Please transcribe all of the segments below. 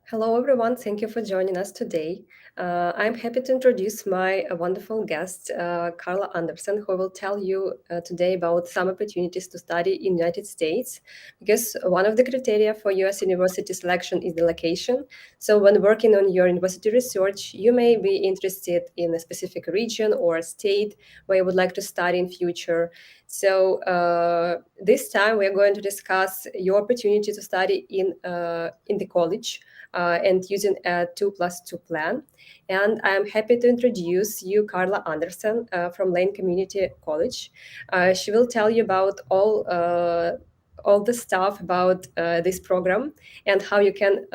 Hello, everyone. Thank you for joining us today. I'm happy to introduce my wonderful guest, Carla Andersen, who will tell you today about some opportunities to study in the United States, because one of the criteria for U.S. university selection is the location. So when working on your university research, you may be interested in a specific region or a state where you would like to study in future. So this time we are going to discuss your opportunity to study in the college and using a 2+2 plan. And I'm happy to introduce you, Carla Andersen from Lane Community College. She will tell you about all the stuff about this program and how you can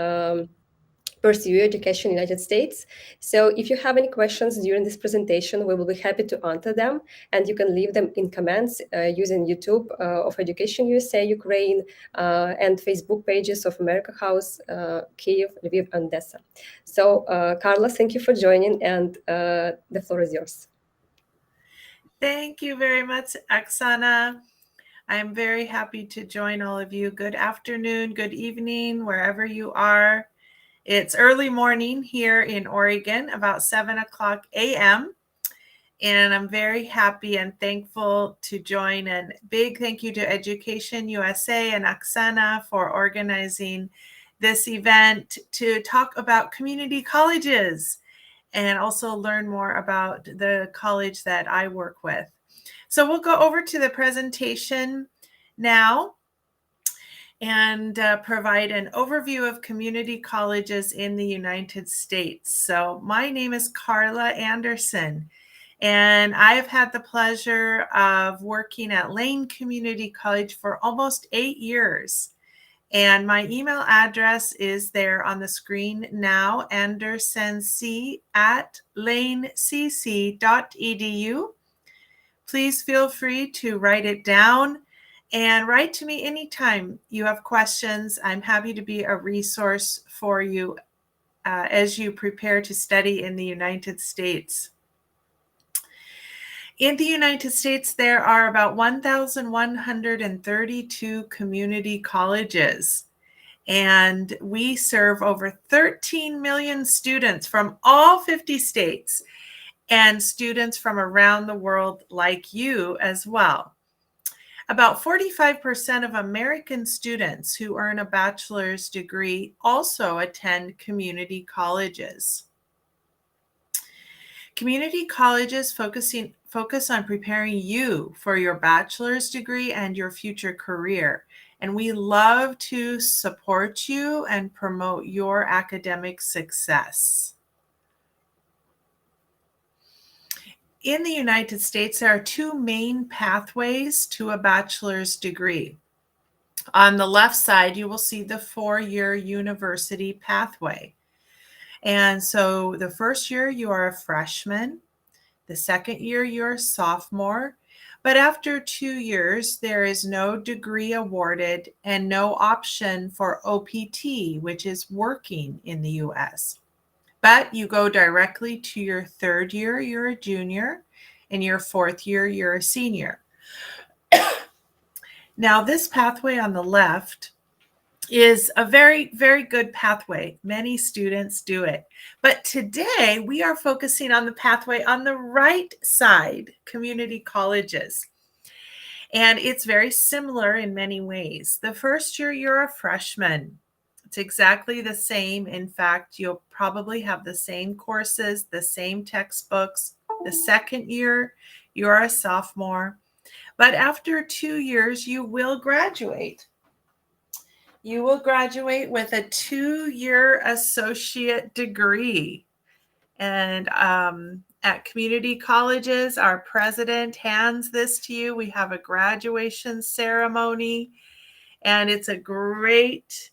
pursue your education in the United States. So if you have any questions during this presentation, we will be happy to answer them, and you can leave them in comments using YouTube of Education USA Ukraine and Facebook pages of America House, Kyiv, Lviv, and Odessa. So Carla, thank you for joining, and the floor is yours. Thank you very much, Oksana. I'm very happy to join all of you. Good afternoon, good evening, wherever you are. It's early morning here in Oregon, about 7 o'clock a.m. And I'm very happy and thankful to join. And big thank you to Education USA and Oksana for organizing this event to talk about community colleges and also learn more about the college that I work with. So we'll go over to the presentation now and provide an overview of community colleges in the United States. So my name is Carla Andersen, and I have had the pleasure of working at Lane Community College for almost 8 years. And my email address is there on the screen now, andersenc@lanecc.edu. Please feel free to write it down and write to me anytime you have questions. I'm happy to be a resource for you as you prepare to study in the United States. In the United States, there are about 1,132 community colleges, and we serve over 13 million students from all 50 states and students from around the world like you as well. About 45% of American students who earn a bachelor's degree also attend community colleges. Community colleges focus on preparing you for your bachelor's degree and your future career. And we love to support you and promote your academic success. In the United States, there are two main pathways to a bachelor's degree. On the left side, you will see the 4-year university pathway. And so the first year, you are a freshman. The second year, you're a sophomore. But after 2 years, there is no degree awarded and no option for OPT, which is working in the U.S. But you go directly to your third year, you're a junior, and your fourth year, you're a senior. Now, this pathway on the left is a very, very good pathway. Many students do it. But today, we are focusing on the pathway on the right side, community colleges. And it's very similar in many ways. The first year, you're a freshman. It's exactly the same. In fact, you'll probably have the same courses, the same textbooks. The second year, you're a sophomore. But after 2 years, you will graduate. You will graduate with a 2-year associate degree. And at community colleges, our president hands this to you. We have a graduation ceremony, and it's a great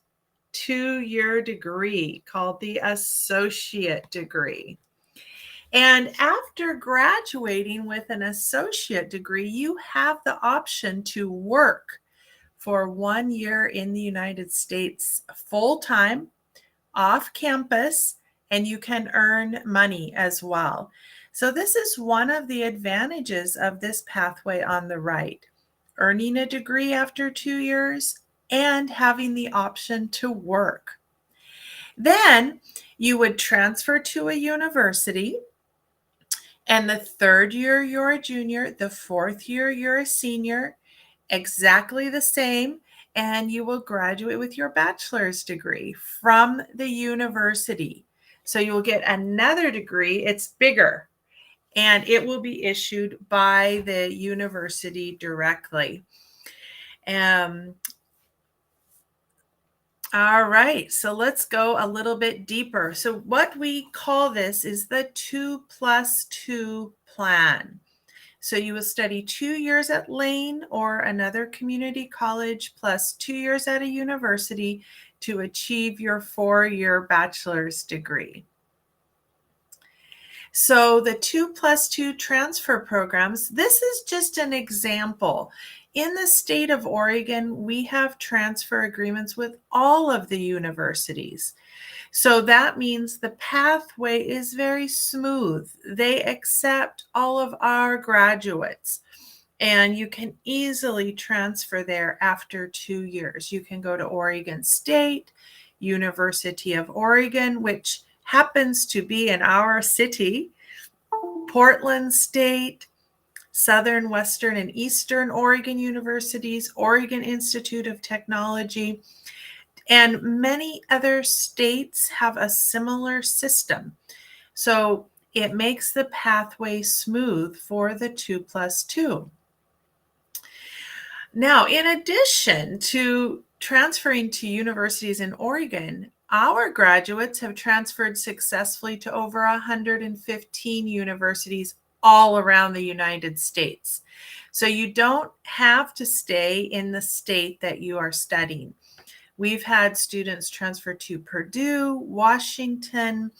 2-year degree called the associate degree. And after graduating with an associate degree, you have the option to work for 1 year in the United States full-time, off campus, and you can earn money as well. So this is one of the advantages of this pathway on the right, earning a degree after 2 years and having the option to work. Then you would transfer to a university, and the third year you're a junior, the fourth year you're a senior, exactly the same, and you will graduate with your bachelor's degree from the university. So you will get another degree. It's bigger, and it will be issued by the university directly. All right, so let's go a little bit deeper. So what we call this is the 2+2 plan. So you will study 2 years at Lane or another community college plus 2 years at a university to achieve your 4-year bachelor's degree. So the 2+2 transfer programs, this is just an example. In the state of Oregon, we have transfer agreements with all of the universities. So that means the pathway is very smooth. They accept all of our graduates, and you can easily transfer there after 2 years. You can go to Oregon State, University of Oregon, which happens to be in our city, Portland State, Southern, Western, and Eastern Oregon universities, Oregon Institute of Technology, and many other states have a similar system. So it makes the pathway smooth for the 2+2. Now, in addition to transferring to universities in Oregon, our graduates have transferred successfully to over 115 universities all around the United States. So you don't have to stay in the state that you are studying. We've had students transfer to Purdue, Washington,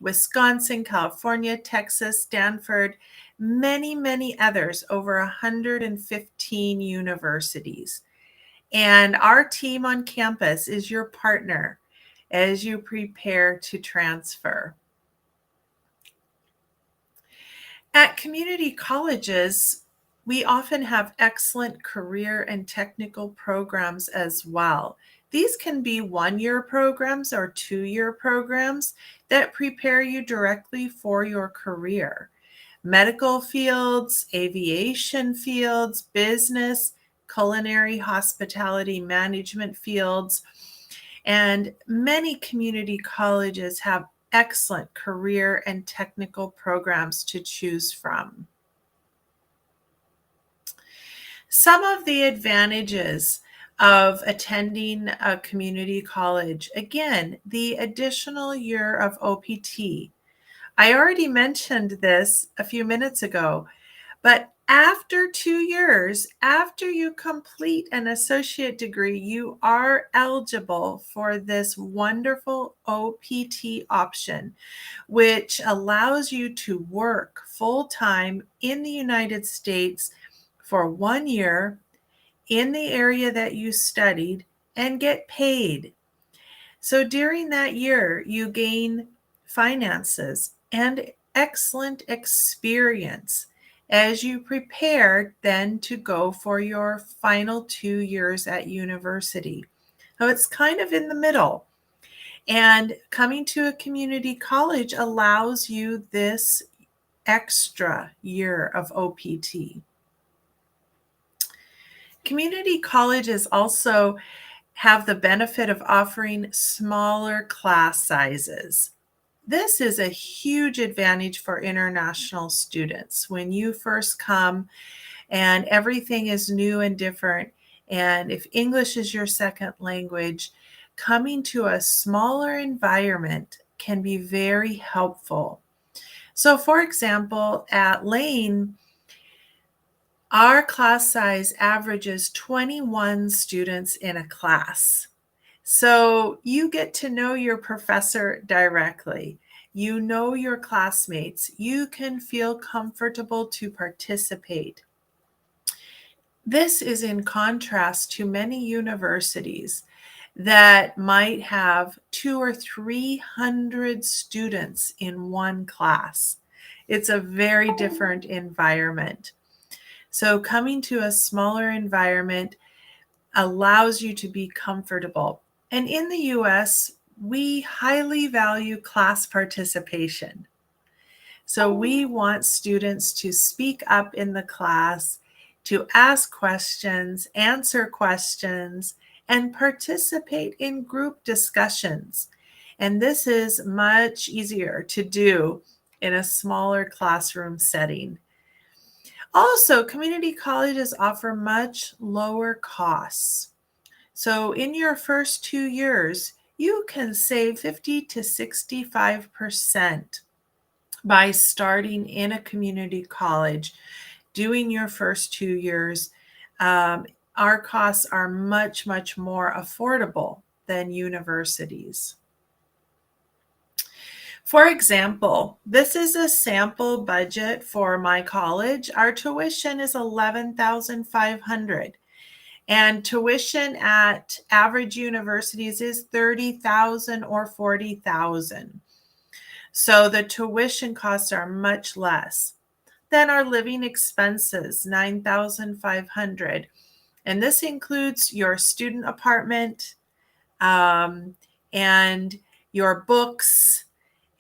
Wisconsin, California, Texas, Stanford, many others, over 115 universities. And our team on campus is your partner as you prepare to transfer. At community colleges, we often have excellent career and technical programs as well. These can be 1-year programs or 2-year programs that prepare you directly for your career. Medical fields, aviation fields, business, culinary, hospitality, management fields, and many community colleges have excellent career and technical programs to choose from. Some of the advantages of attending a community college, again, the additional year of OPT. I already mentioned this a few minutes ago, but after 2 years, after you complete an associate degree, you are eligible for this wonderful OPT option, which allows you to work full-time in the United States for 1 year in the area that you studied and get paid. So during that year, you gain finances and excellent experience as you prepare then to go for your final 2 years at university. So it's kind of in the middle. And coming to a community college allows you this extra year of OPT. Community colleges also have the benefit of offering smaller class sizes. This is a huge advantage for international students. When you first come and everything is new and different, and if English is your second language, coming to a smaller environment can be very helpful. So for example, at Lane, our class size averages 21 students in a class. So you get to know your professor directly. You know your classmates. You can feel comfortable to participate. This is in contrast to many universities that might have 200 or 300 students in one class. It's a very different environment. So coming to a smaller environment allows you to be comfortable. And in the US, we highly value class participation. So we want students to speak up in the class, to ask questions, answer questions, and participate in group discussions. And this is much easier to do in a smaller classroom setting. Also, community colleges offer much lower costs. So in your first 2 years, you can save 50 to 65% by starting in a community college, doing your first 2 years. Our costs are much, much more affordable than universities. For example, this is a sample budget for my college. Our tuition is $11,500. And tuition at average universities is $30,000 or $40,000. So the tuition costs are much less. Then our living expenses, $9,500. And this includes your student apartment, and your books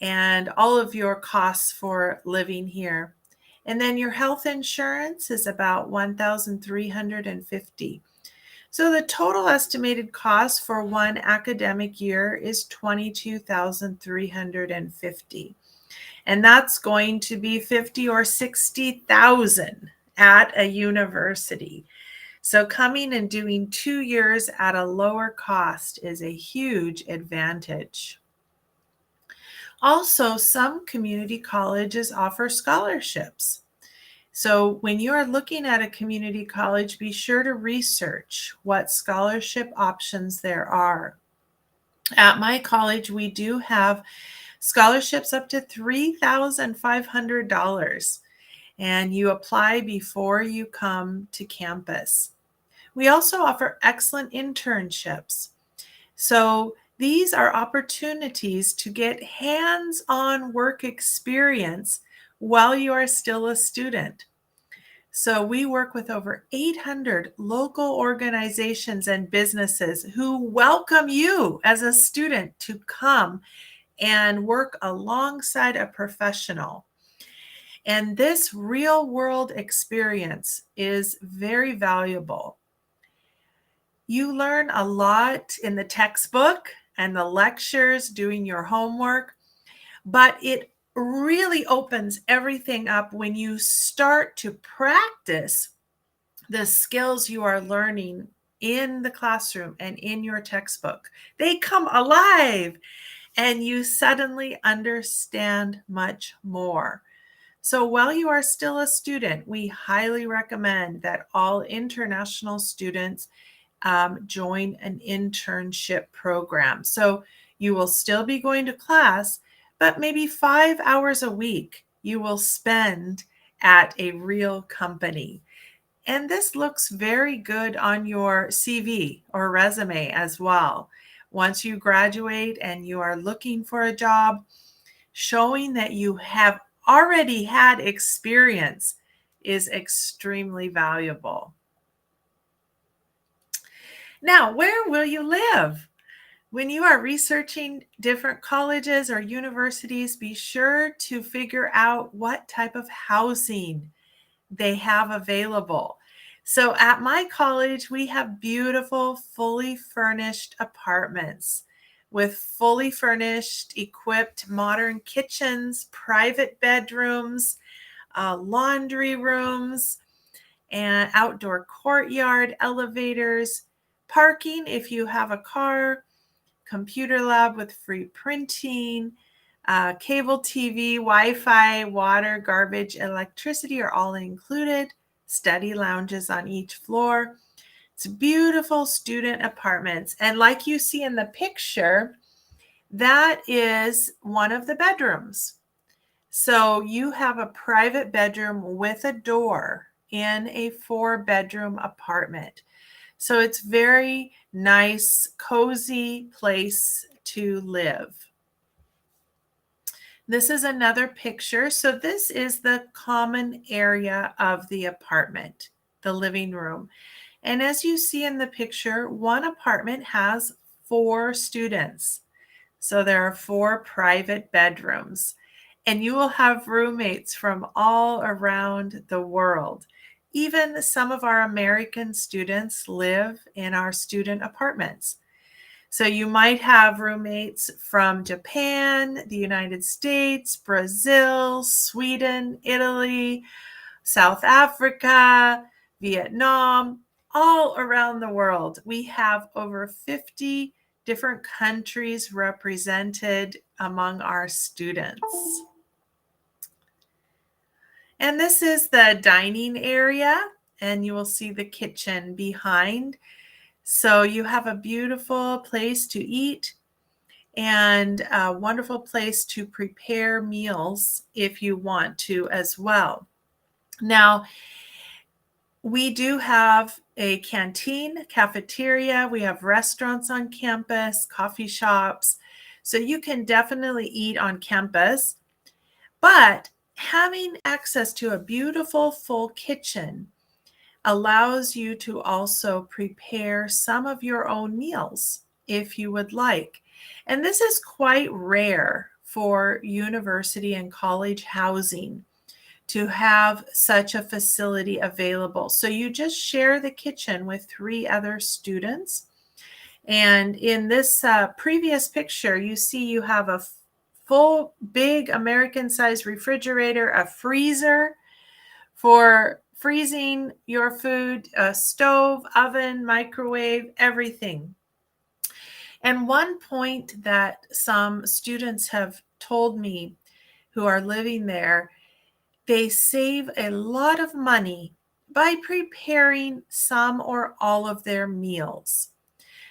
and all of your costs for living here. And then your health insurance is about $1,350. So the total estimated cost for one academic year is $22,350. And that's going to be $50,000 or $60,000 at a university. So coming and doing 2 years at a lower cost is a huge advantage. Also, some community colleges offer scholarships. So when you are looking at a community college, be sure to research what scholarship options there are. At my college, we do have scholarships up to $3,500, and you apply before you come to campus. We also offer excellent internships. So these are opportunities to get hands-on work experience while you are still a student. So we work with over 800 local organizations and businesses who welcome you as a student to come and work alongside a professional. And this real world experience is very valuable. You learn a lot in the textbook and the lectures, doing your homework, but it really opens everything up when you start to practice the skills you are learning in the classroom and in your textbook. They come alive and you suddenly understand much more. So while you are still a student, we highly recommend that all international students join an internship program. So you will still be going to class, but maybe 5 hours a week you will spend at a real company. And this looks very good on your CV or resume as well. Once you graduate and you are looking for a job, showing that you have already had experience is extremely valuable. Now, where will you live? When you are researching different colleges or universities, be sure to figure out what type of housing they have available. So at my college, we have beautiful, fully furnished apartments with fully furnished, equipped modern kitchens, private bedrooms, laundry rooms, and outdoor courtyard, elevators, parking if you have a car, computer lab with free printing, cable TV, Wi-Fi, water, garbage, electricity are all included, study lounges on each floor. It's beautiful student apartments. And like you see in the picture, that is one of the bedrooms. So you have a private bedroom with a door in a 4-bedroom apartment. So it's very nice, cozy place to live. This is another picture. So this is the common area of the apartment, the living room. And as you see in the picture, one apartment has 4 students. So there are 4 private bedrooms, and you will have roommates from all around the world. Even some of our American students live in our student apartments. So you might have roommates from Japan, the United States, Brazil, Sweden, Italy, South Africa, Vietnam, all around the world. We have over 50 different countries represented among our students. And this is the dining area, and you will see the kitchen behind. So you have a beautiful place to eat and a wonderful place to prepare meals if you want to as well. Now, we do have a canteen, cafeteria. We have restaurants on campus, coffee shops. So you can definitely eat on campus. But having access to a beautiful full kitchen allows you to also prepare some of your own meals if you would like. And this is quite rare for university and college housing to have such a facility available. So you just share the kitchen with 3 other students. And in this previous picture, you see you have a full big American-sized refrigerator, a freezer for freezing your food, a stove, oven, microwave, everything. And one point that some students have told me who are living there, they save a lot of money by preparing some or all of their meals.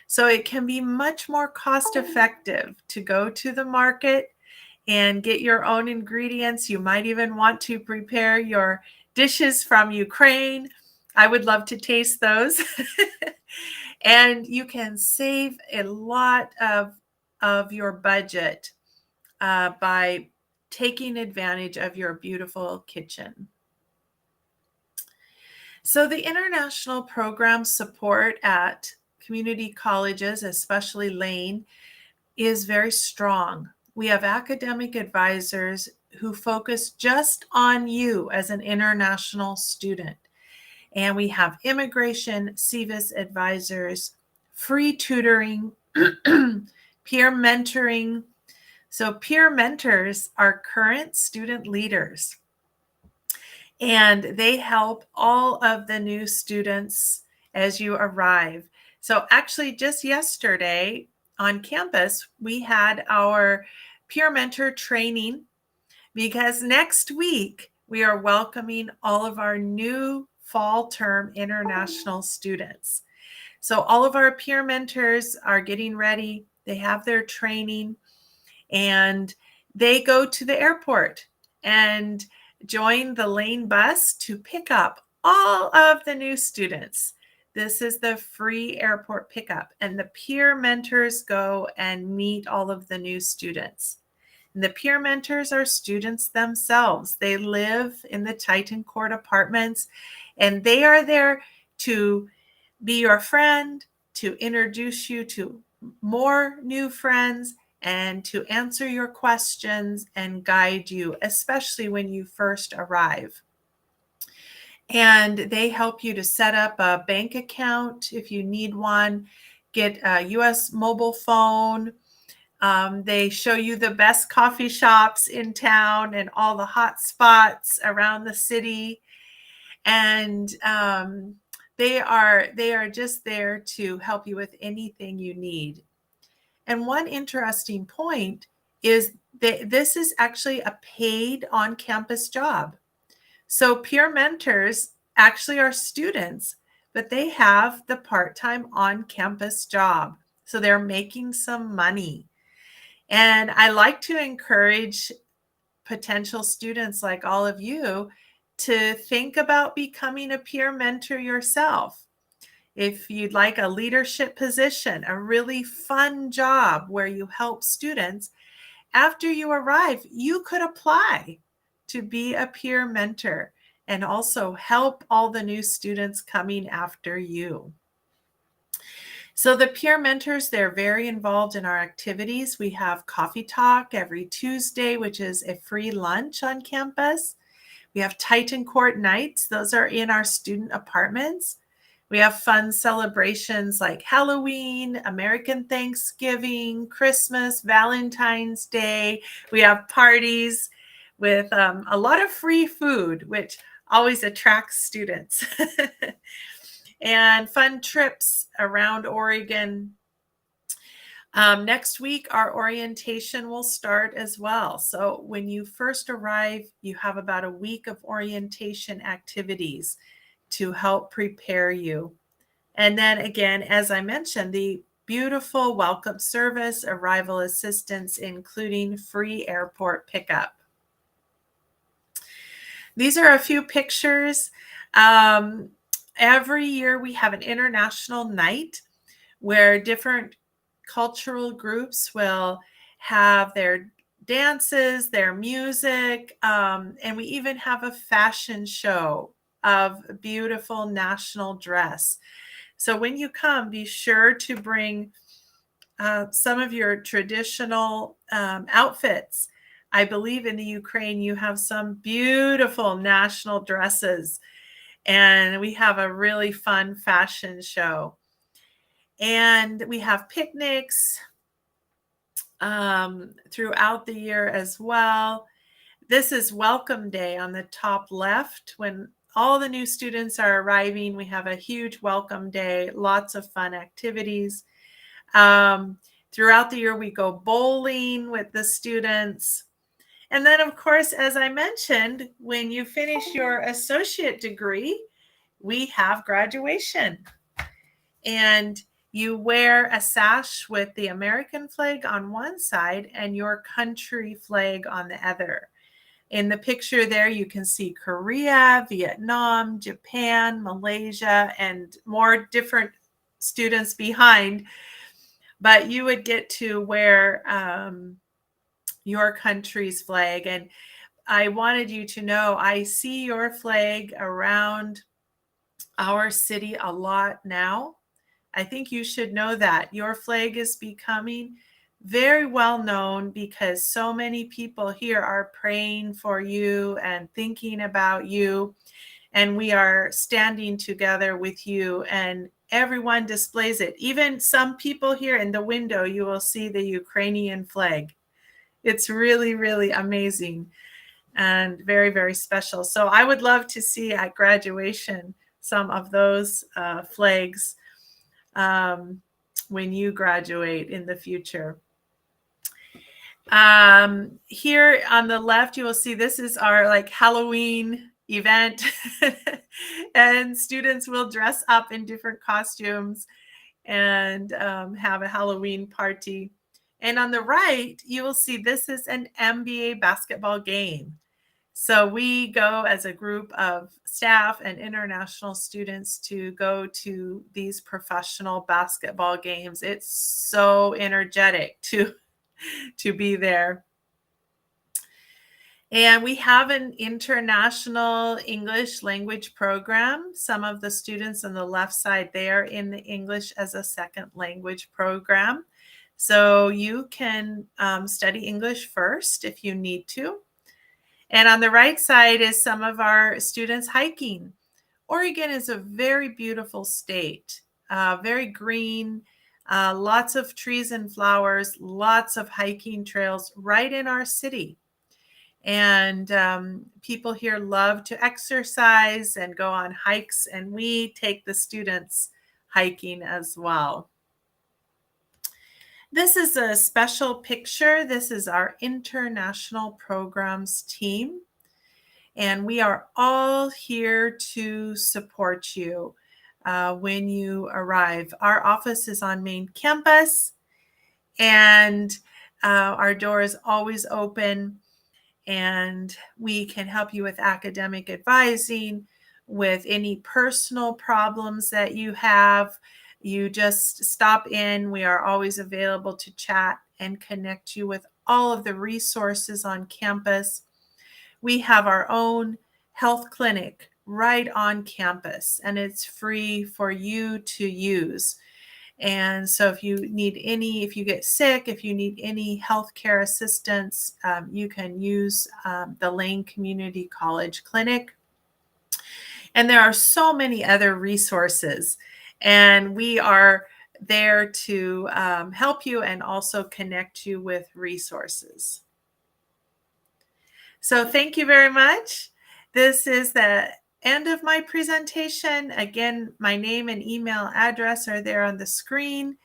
So it can be much more cost effective to go to the market and get your own ingredients. You might even want to prepare your dishes from Ukraine. I would love to taste those. And you can save a lot of your budget by taking advantage of your beautiful kitchen. So the international program support at community colleges, especially Lane, is very strong. We have academic advisors who focus just on you as an international student. And we have immigration, CVIS advisors, free tutoring, peer mentoring. So peer mentors are current student leaders, and they help all of the new students as you arrive. So actually just yesterday on campus, we had our peer mentor training because next week we are welcoming all of our new fall term international students. So all of our peer mentors are getting ready. They have their training and they go to the airport and join the Lane bus to pick up all of the new students. This is the free airport pickup, and the peer mentors go and meet all of the new students. And the peer mentors are students themselves. They live in the Titan Court apartments, and they are there to be your friend, to introduce you to more new friends, and to answer your questions and guide you, especially when you first arrive. And they help you to set up a bank account if you need one, get a US mobile phone. They show you the best coffee shops in town and all the hot spots around the city. And they are just there to help you with anything you need. And one interesting point is that this is actually a paid on-campus job. So peer mentors actually are students, but they have the part-time on-campus job. So they're making some money. And I like to encourage potential students like all of you to think about becoming a peer mentor yourself. If you'd like a leadership position, a really fun job where you help students, after you arrive, you could apply to be a peer mentor and also help all the new students coming after you. So the peer mentors, they're very involved in our activities. We have coffee talk every Tuesday, which is a free lunch on campus. We have Titan Court nights. Those are in our student apartments. We have fun celebrations like Halloween, American Thanksgiving, Christmas, Valentine's Day. We have parties with a lot of free food, which always attracts students. And fun trips around Oregon. Next week, our orientation will start as well. So when you first arrive, you have about a week of orientation activities to help prepare you. And then again, as I mentioned, the beautiful welcome service, arrival assistance, including free airport pickup. These are a few pictures. Every year we have an international night where different cultural groups will have their dances, their music, and we even have a fashion show of beautiful national dress. So when you come, be sure to bring some of your traditional outfits. I believe in the Ukraine, you have some beautiful national dresses, and we have a really fun fashion show. And we have picnics throughout the year as well. This is Welcome Day on the top left. When all the new students are arriving, we have a huge welcome day, lots of fun activities. Throughout the year, we go bowling with the students. And then, of course, as I mentioned, when you finish your associate degree, we have graduation. And you wear a sash with the American flag on one side and your country flag on the other. In the picture there, you can see Korea, Vietnam, Japan, Malaysia, and more different students behind. But you would get to wear your country's flag. And I wanted you to know, I see your flag around our city a lot now. I think you should know that your flag is becoming very well known because so many people here are praying for you and thinking about you. And we are standing together with you, and everyone displays it. Even some people here in the window, you will see the Ukrainian flag. It's really, really amazing and very, very special. So I would love to see at graduation some of those flags when you graduate in the future. Here on the left, you will see this is our like Halloween event and students will dress up in different costumes and have a Halloween party. And on the right, you will see this is an NBA basketball game. So we go as a group of staff and international students to go to these professional basketball games. It's so energetic to be there. And we have an international English language program. Some of the students on the left side, they are in the English as a second language program. So you can study English first if you need to. And on the right side is some of our students hiking. Oregon is a very beautiful state, very green, lots of trees and flowers, lots of hiking trails right in our city. And people here love to exercise and go on hikes, and we take the students hiking as well. This is a special picture. This is our international programs team. And we are all here to support you when you arrive. Our office is on main campus, and our door is always open. And we can help you with academic advising, with any personal problems that you have. You just stop in. We are always available to chat and connect you with all of the resources on campus. We have our own health clinic right on campus, and it's free for you to use. And so if you get sick, if you need any healthcare assistance, you can use the Lane Community College Clinic. And there are so many other resources. And we are there to help you and also connect you with resources. So thank you very much. This is the end of my presentation. Again, my name and email address are there on the screen.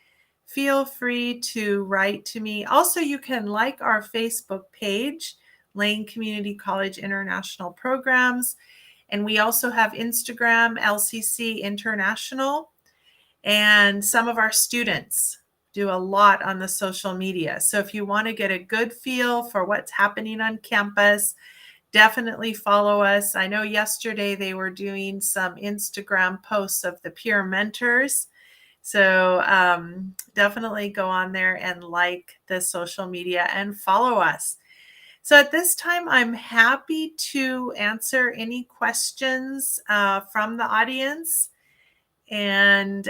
Feel free to write to me. Also, you can like our Facebook page, Lane Community College International Programs. And we also have Instagram, LCC International. And some of our students do a lot on the social media. So if you want to get a good feel for what's happening on campus, definitely follow us. I know yesterday they were doing some Instagram posts of the peer mentors. So definitely go on there and like the social media and follow us. So at this time, I'm happy to answer any questions from the audience and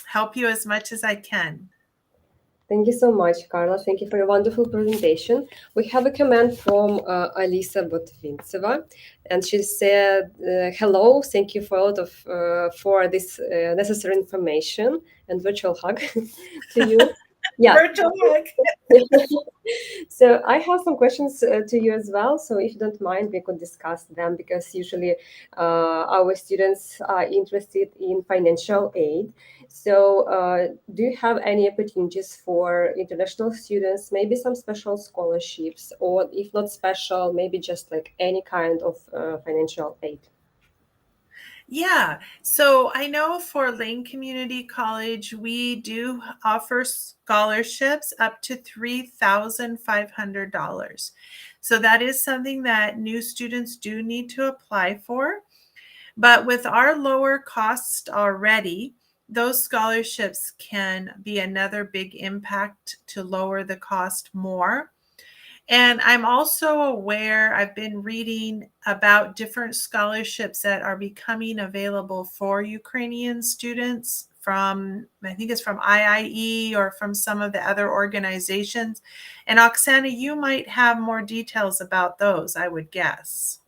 help you as much as I can. Thank you so much, Carla. Thank you for your wonderful presentation. We have a comment from Alisa Botvintseva, and she said, "Hello, thank you for a lot of for this necessary information and virtual hug to you." Yeah. Virtual hug. So I have some questions to you as well. So if you don't mind, we could discuss them because usually our students are interested in financial aid. So do you have any opportunities for international students, maybe some special scholarships, or if not special, maybe just like any kind of financial aid? Yeah, so I know for Lane Community College, we do offer scholarships up to $3,500. So that is something that new students do need to apply for. But with our lower cost already, those scholarships can be another big impact to lower the cost more. And I'm also aware, I've been reading about different scholarships that are becoming available for Ukrainian students from, I think it's from IIE or from some of the other organizations. And Oksana, you might have more details about those, I would guess.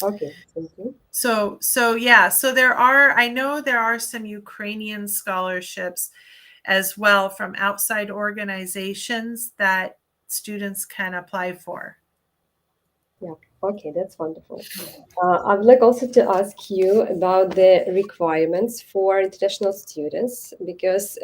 Okay, thank you. So I know there are some Ukrainian scholarships as well from outside organizations that students can apply for. Yeah, okay, that's wonderful. I would like also to ask you about the requirements for international students because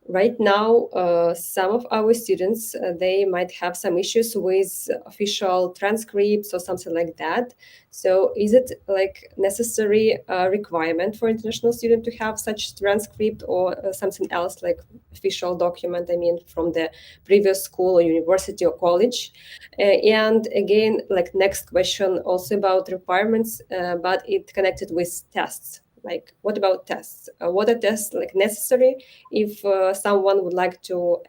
right now some of our students they might have some issues with official transcripts or something like that. So is it like necessary requirement for international student to have such transcript or something else like official document, I mean from the previous school or university or college? And again, like next question also about requirements, but it connected with tests. Like, what about tests? What are tests like necessary if someone would like to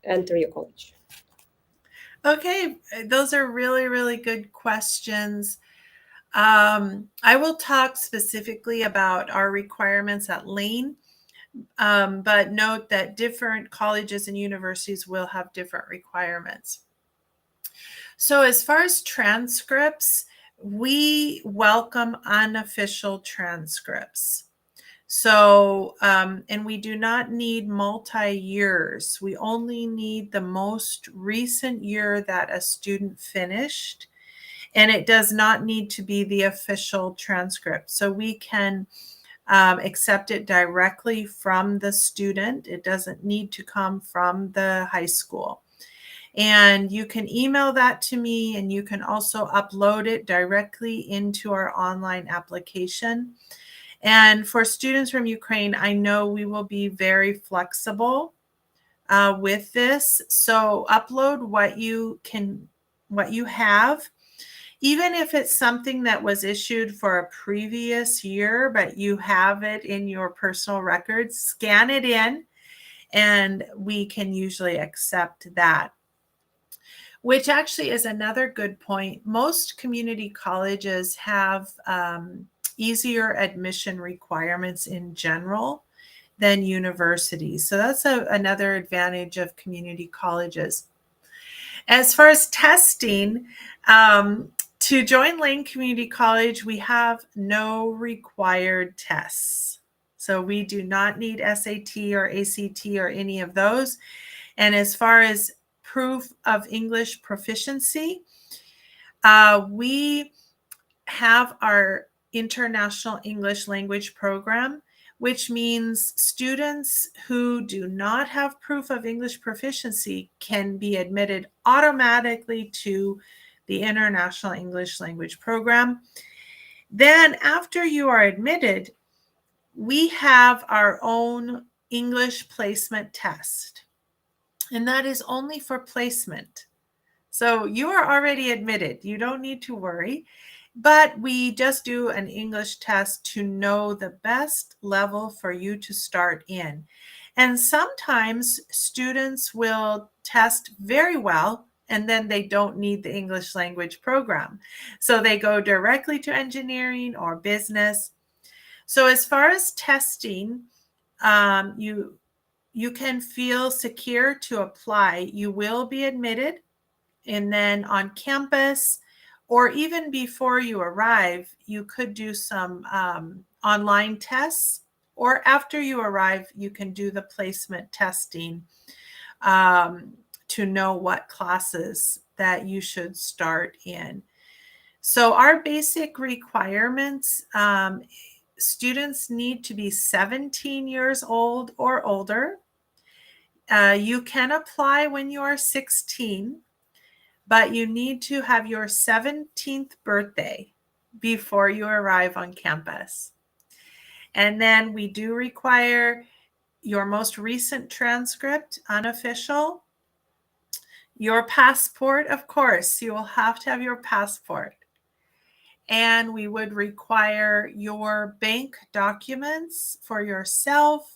enter your college? Okay, those are really, really good questions. I will talk specifically about our requirements at Lane, but note that different colleges and universities will have different requirements. So as far as transcripts, we welcome unofficial transcripts. So, and we do not need multi-years. We only need the most recent year that a student finished, and it does not need to be the official transcript. So we can accept it directly from the student. It doesn't need to come from the high school. And you can email that to me, and you can also upload it directly into our online application. And for students from Ukraine, I know we will be very flexible with this. So upload what you have, even if it's something that was issued for a previous year, but you have it in your personal records, scan it in, and we can usually accept that. Which actually is another good point. Most community colleges have easier admission requirements in general than universities. So that's another advantage of community colleges. As far as testing, to join Lane Community College, we have no required tests. So we do not need SAT or ACT or any of those. And as far as proof of English proficiency, we have our International English Language Program, which means students who do not have proof of English proficiency can be admitted automatically to the International English Language Program. Then after you are admitted, we have our own English placement test, and that is only for placement. So you are already admitted. You don't need to worry. But we just do an English test to know the best level for you to start in. And sometimes students will test very well, and then they don't need the English language program. So they go directly to engineering or business. So as far as testing, you can feel secure to apply. You will be admitted. And then on campus, or even before you arrive, you could do some online tests, or after you arrive, you can do the placement testing to know what classes that you should start in. So our basic requirements, students need to be 17 years old or older. You can apply when you are 16. But you need to have your 17th birthday before you arrive on campus. And then we do require your most recent transcript, unofficial, your passport, of course, you will have to have your passport. And we would require your bank documents for yourself,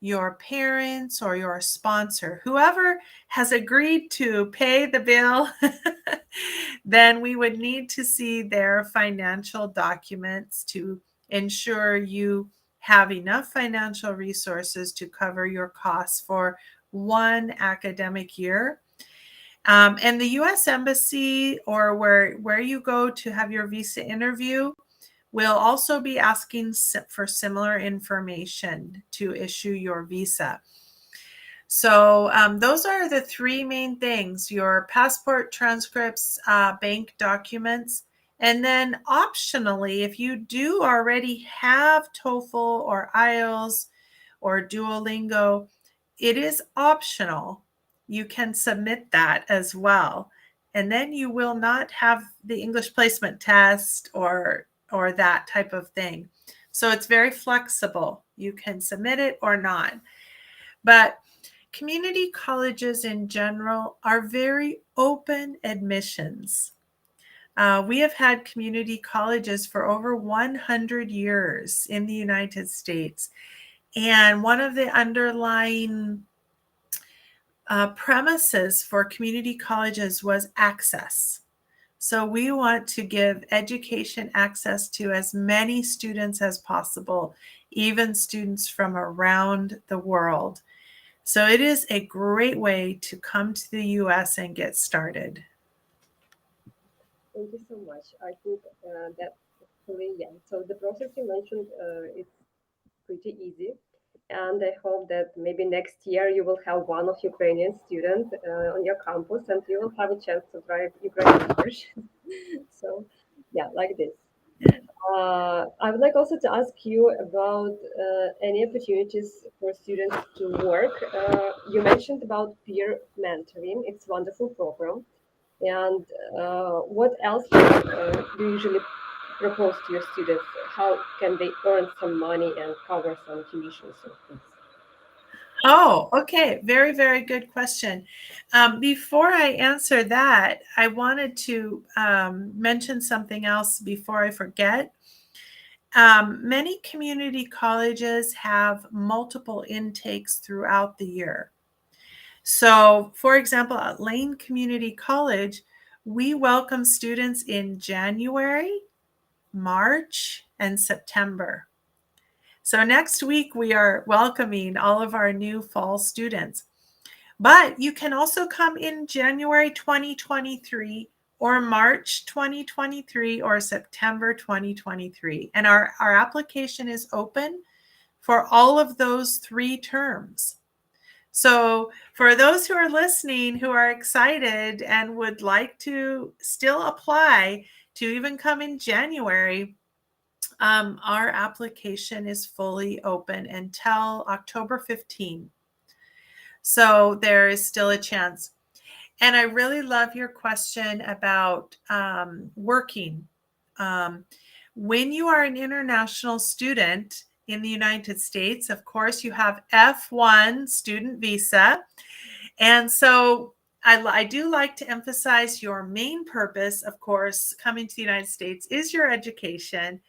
your parents, or your sponsor, whoever has agreed to pay the bill. Then we would need to see their financial documents to ensure you have enough financial resources to cover your costs for one academic year. And the U.S. Embassy, or where you go to have your visa interview, will also be asking for similar information to issue your visa. So those are the three main things: your passport, transcripts, bank documents. And then optionally, if you do already have TOEFL or IELTS or Duolingo, it is optional. You can submit that as well. And then you will not have the English placement test or that type of thing. So it's very flexible. You can submit it or not. But community colleges in general are very open admissions. We have had community colleges for over 100 years in the United States. And one of the underlying premises for community colleges was access. So we want to give education access to as many students as possible, even students from around the world. So it is a great way to come to the US and get started. Thank you so much. I think that actually, yeah. So the process you mentioned is pretty easy. And I hope that maybe next year you will have one of Ukrainian students on your campus and you will have a chance to try Ukrainian version. So, yeah, like this. I would like also to ask you about any opportunities for students to work. You mentioned about peer mentoring. It's a wonderful program. And what else do you usually propose to your students? How can they earn some money and cover some tuitions and things? Oh, okay. Very, very good question. Before I answer that, I wanted to mention something else before I forget. Many community colleges have multiple intakes throughout the year. So, for example, at Lane Community College, we welcome students in January, March, and September. So next week, we are welcoming all of our new fall students. But you can also come in January 2023 or March 2023 or September 2023. And our application is open for all of those 3 terms. So for those who are listening, who are excited and would like to still apply to even come in January, our application is fully open until October 15. So there is still a chance. And I really love your question about working. When you are an international student in the United States, of course, you have F1 student visa. And so I do like to emphasize your main purpose, of course, coming to the United States is your education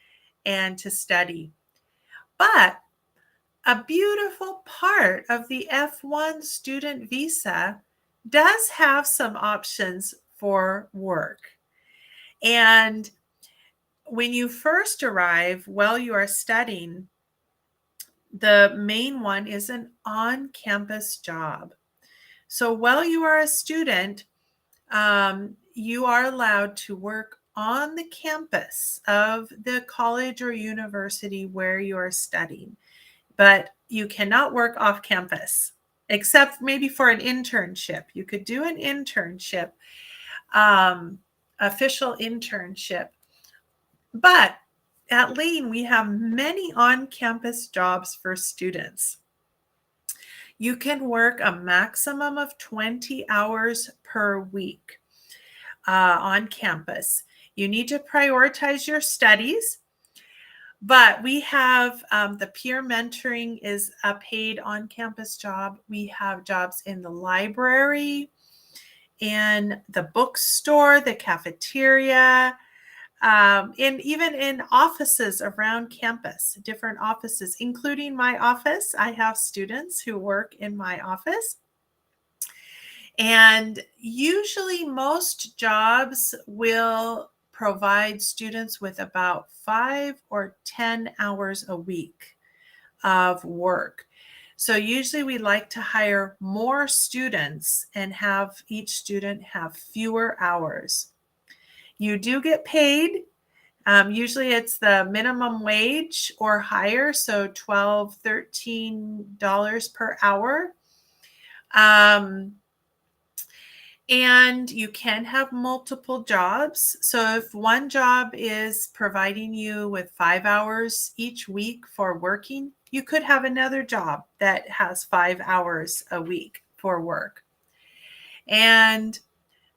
and to study. But a beautiful part of the F1 student visa does have some options for work. And when you first arrive while you are studying, the main one is an on-campus job. So while you are a student, you are allowed to work on the campus of the college or university where you are studying, but you cannot work off campus, except maybe for an internship. You could do an internship, official internship. But at Lane, we have many on-campus jobs for students. You can work a maximum of 20 hours per week on campus. You need to prioritize your studies, but we have the peer mentoring is a paid on-campus job. We have jobs in the library, in the bookstore, the cafeteria, and even in offices around campus, different offices, including my office. I have students who work in my office. And usually most jobs will provide students with about 5 or 10 hours a week of work. So usually we like to hire more students and have each student have fewer hours. You do get paid. Usually it's the minimum wage or higher, so $12, $13 per hour. And you can have multiple jobs. So if one job is providing you with 5 hours each week for working, you could have another job that has 5 hours a week for work. And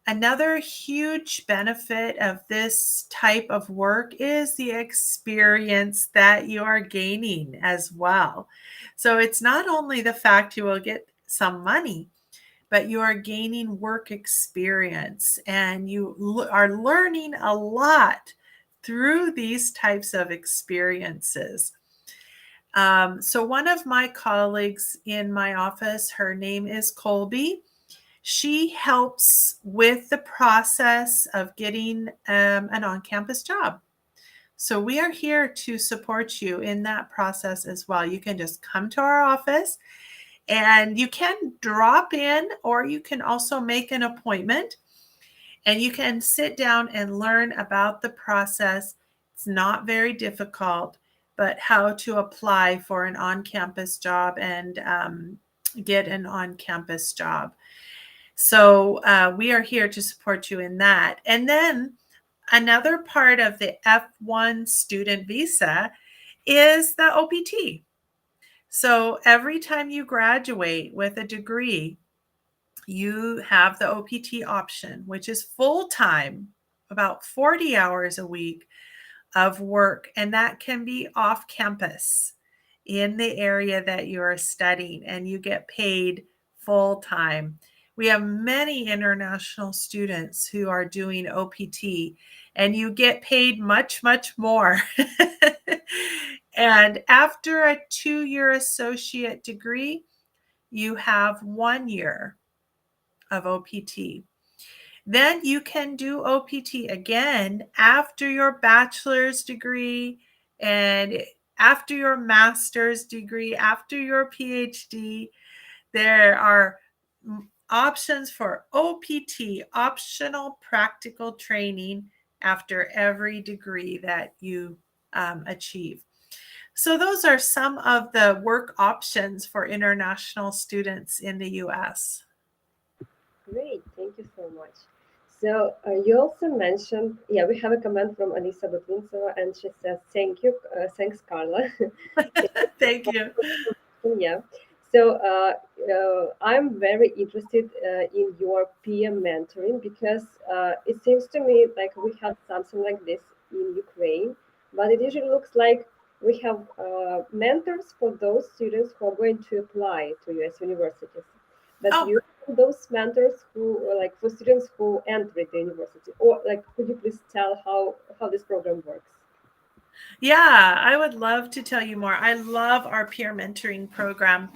another huge benefit of this type of work is the experience that you are gaining as well. So it's not only the fact you will get some money, but you are gaining work experience and you are learning a lot through these types of experiences. So one of my colleagues in my office, her name is Colby. She helps with the process of getting an on-campus job. So we are here to support you in that process as well. You can just come to our office and you can drop in, or you can also make an appointment and you can sit down and learn about the process. It's not very difficult, but how to apply for an on-campus job and get an on-campus job. So we are here to support you in that. And then another part of the F1 student visa is the OPT. So every time you graduate with a degree, you have the OPT option, which is full-time, about 40 hours a week of work. And that can be off campus in the area that you are studying, and you get paid full-time. We have many international students who are doing OPT, and you get paid much, much more. And after a 2-year associate degree, you have 1 year of OPT. Then you can do OPT again after your bachelor's degree and after your master's degree, after your PhD. There are options for OPT, optional practical training, after every degree that you achieve. So those are some of the work options for international students in the US. Great, thank you so much. So you also mentioned, yeah, we have a comment from Alisa Butlintsova, and she says, "Thank you, thanks, Carla." Thank you. Yeah. So I'm very interested in your peer mentoring because it seems to me like we have something like this in Ukraine, but it usually looks like we have mentors for those students who are going to apply to US universities. But Oh, you have those mentors who are like for students who enter the university, or like could you please tell how this program works? yeah, I would love to tell you more. I love our peer mentoring program.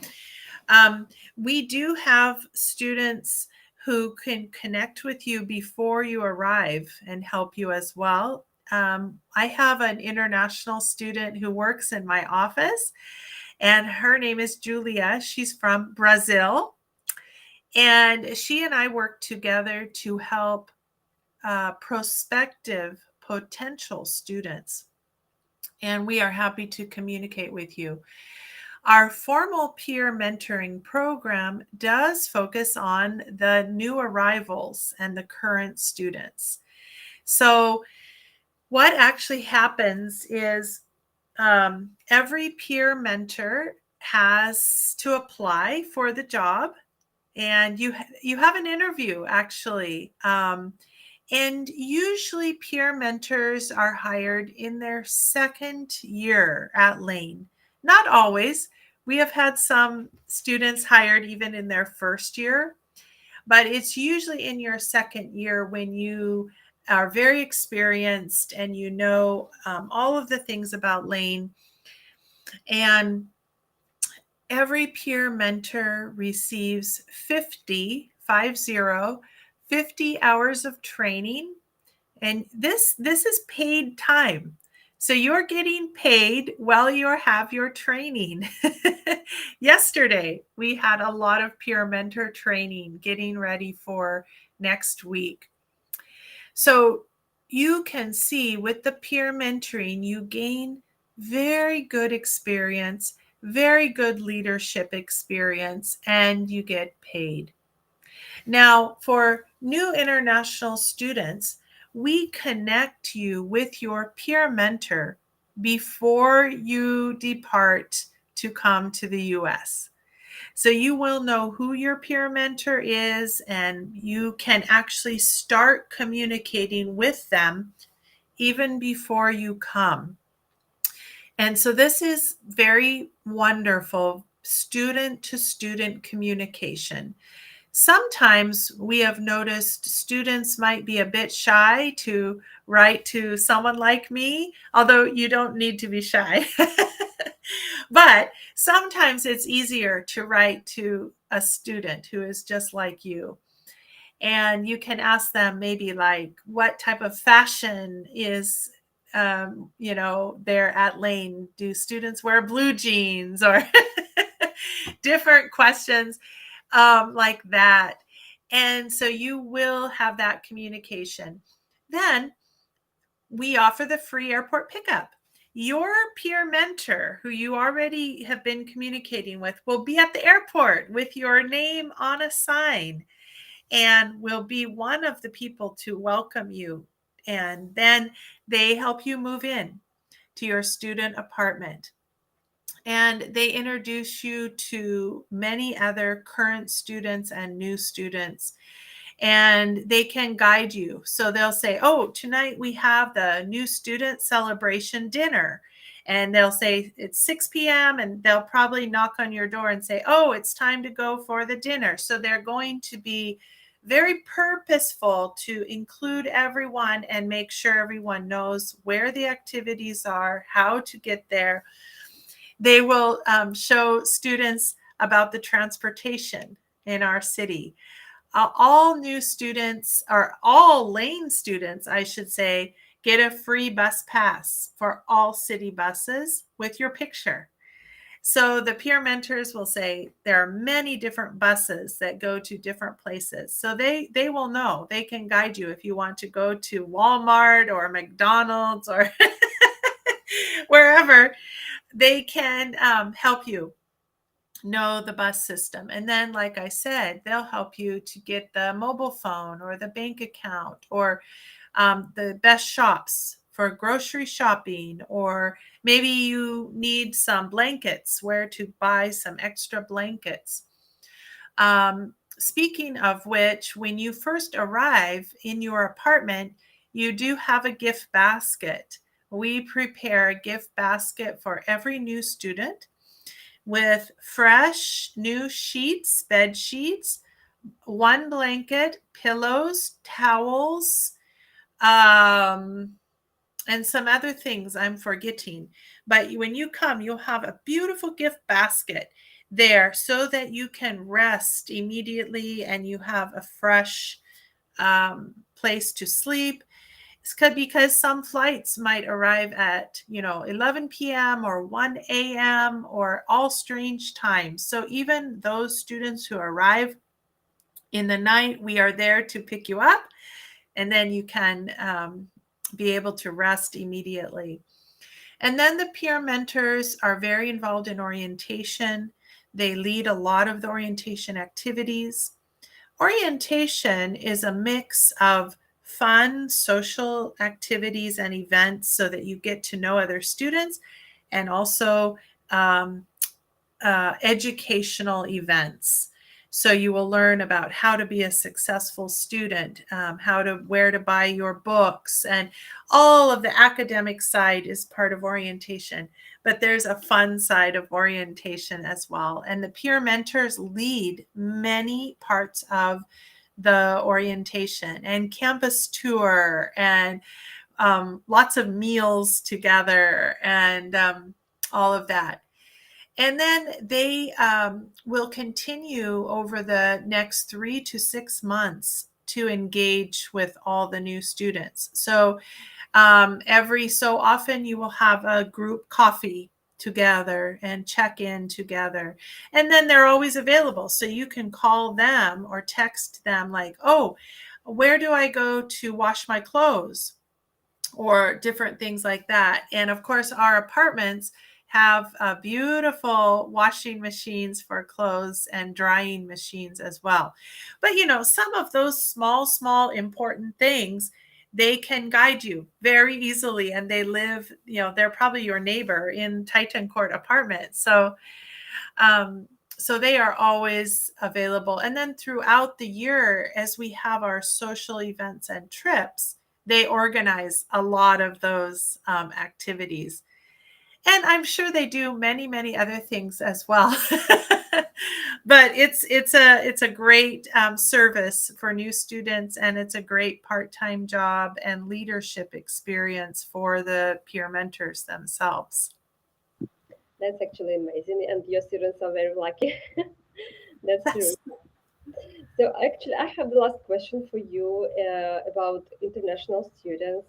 We do have students who can connect with you before you arrive and help you as well. I have an international student who works in my office, and her name is Julia. She's from Brazil, and she and I work together to help prospective potential students. And we are happy to communicate with you. Our formal peer mentoring program does focus on the new arrivals and the current students. So, what actually happens is every peer mentor has to apply for the job, and you have an interview actually. And usually, peer mentors are hired in their second year at Lane. Not always. We have had some students hired even in their first year, but it's usually in your second year when you are very experienced and you know all of the things about Lane. And every peer mentor receives 50 hours of training, and this is paid time. So you're getting paid while you have your training. Yesterday, we had a lot of peer mentor training getting ready for next week. So you can see with the peer mentoring, you gain very good experience, very good leadership experience, and you get paid. Now, for new international students, we connect you with your peer mentor before you depart to come to the US. So you will know who your peer mentor is, and you can actually start communicating with them even before you come. And so this is very wonderful student to student communication. Sometimes we have noticed students might be a bit shy to write to someone like me, although you don't need to be shy. But sometimes it's easier to write to a student who is just like you. And you can ask them maybe like, what type of fashion is there at Lane? Do students wear blue jeans or different questions like that? And so you will have that communication. Then we offer the free airport pickup. Your peer mentor, who you already have been communicating with, will be at the airport with your name on a sign and will be one of the people to welcome you. And then they help you move in to your student apartment. And they introduce you to many other current students and new students, and they can guide you. So they'll say, oh, tonight we have the new student celebration dinner. And they'll say it's 6 p.m. and they'll probably knock on your door and say, oh, it's time to go for the dinner. So they're going to be very purposeful to include everyone and make sure everyone knows where the activities are, how to get there. They will show students about the transportation in our city. all new students, or all lane students, I should say, get a free bus pass for all city buses with your picture. So the peer mentors will say there are many different buses that go to different places. So they will know. They can guide you if you want to go to Walmart or McDonald's or wherever. They can help you know the bus system. And then, like I said, they'll help you to get the mobile phone or the bank account or the best shops for grocery shopping, or maybe you need some blankets, where to buy some extra blankets. Speaking of which, when you first arrive in your apartment, you do have a gift basket. We prepare a gift basket for every new student with fresh new sheets, bed sheets, one blanket, pillows, towels, and some other things I'm forgetting. But when you come, you'll have a beautiful gift basket there so that you can rest immediately and you have a fresh place to sleep. Because some flights might arrive at 11 p.m. or 1 a.m. or all strange times. So even those students who arrive in the night, we are there to pick you up, and then you can be able to rest immediately. And then the peer mentors are very involved in orientation. They lead a lot of the orientation activities. Orientation is a mix of fun social activities and events so that you get to know other students, and also educational events. So you will learn about how to be a successful student, where to buy your books, and all of the academic side is part of orientation. But there's a fun side of orientation as well. And the peer mentors lead many parts of the orientation and campus tour and lots of meals together and all of that. And then they will continue over the next 3 to 6 months to engage with all the new students. So every so often you will have a group coffee together and check in together. And then they're always available. So you can call them or text them like, oh, where do I go to wash my clothes? Or different things like that. And of course, our apartments have beautiful washing machines for clothes and drying machines as well. But some of those small important things, they can guide you very easily, and they live, they're probably your neighbor in Titan Court apartment. So they are always available. And then throughout the year, as we have our social events and trips, they organize a lot of those activities. And I'm sure they do many other things as well. But it's a great service for new students, and it's a great part-time job and leadership experience for the peer mentors themselves. That's actually amazing, and your students are very lucky. That's true. So actually, I have the last question for you about international students.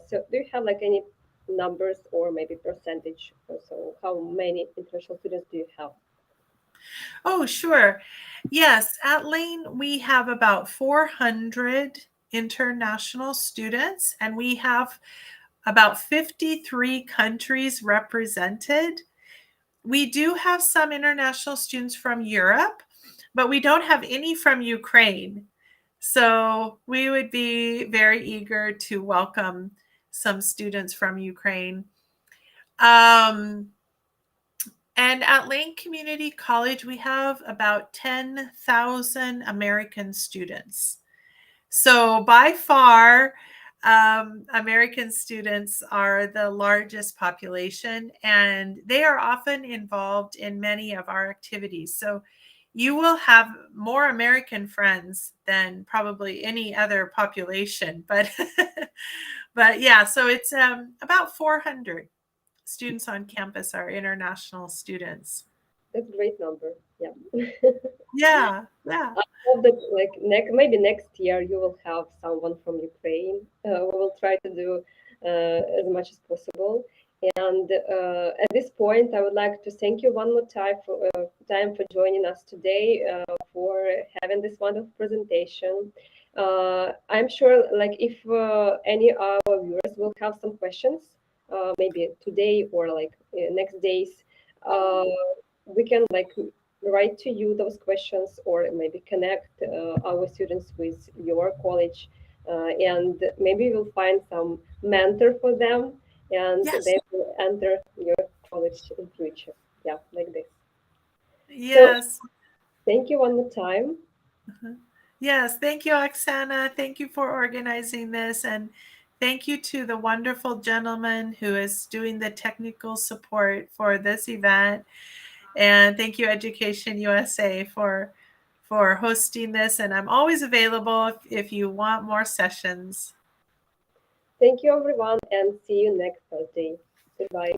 So do you have like any numbers or maybe percentage? So how many international students do you have? Oh, sure. Yes, at Lane, we have about 400 international students, and we have about 53 countries represented. We do have some international students from Europe, but we don't have any from Ukraine. So we would be very eager to welcome some students from Ukraine. And at Lane Community College, we have about 10,000 American students. So by far, American students are the largest population, and they are often involved in many of our activities. So you will have more American friends than probably any other population. But yeah, so it's about 400 students on campus are international students. That's a great number. Yeah. Yeah, yeah. I hope that maybe next year you will have someone from Ukraine. We will try to do as much as possible. And at this point, I would like to thank you one more time for joining us today, for having this wonderful presentation. I'm sure, like, if any of our viewers will have some questions, maybe today or like next days, uh, we can like write to you those questions, or maybe connect our students with your college, and maybe we'll find some mentor for them, and Yes, they will enter your college in future. Yeah, like this. So yes. thank you one more time. Mhm. Yes, thank you, Oksana. Thank you for organizing this. And thank you to the wonderful gentleman who is doing the technical support for this event. And thank you, Education USA, for hosting this. And I'm always available if you want more sessions. Thank you everyone, and see you next Thursday. Goodbye.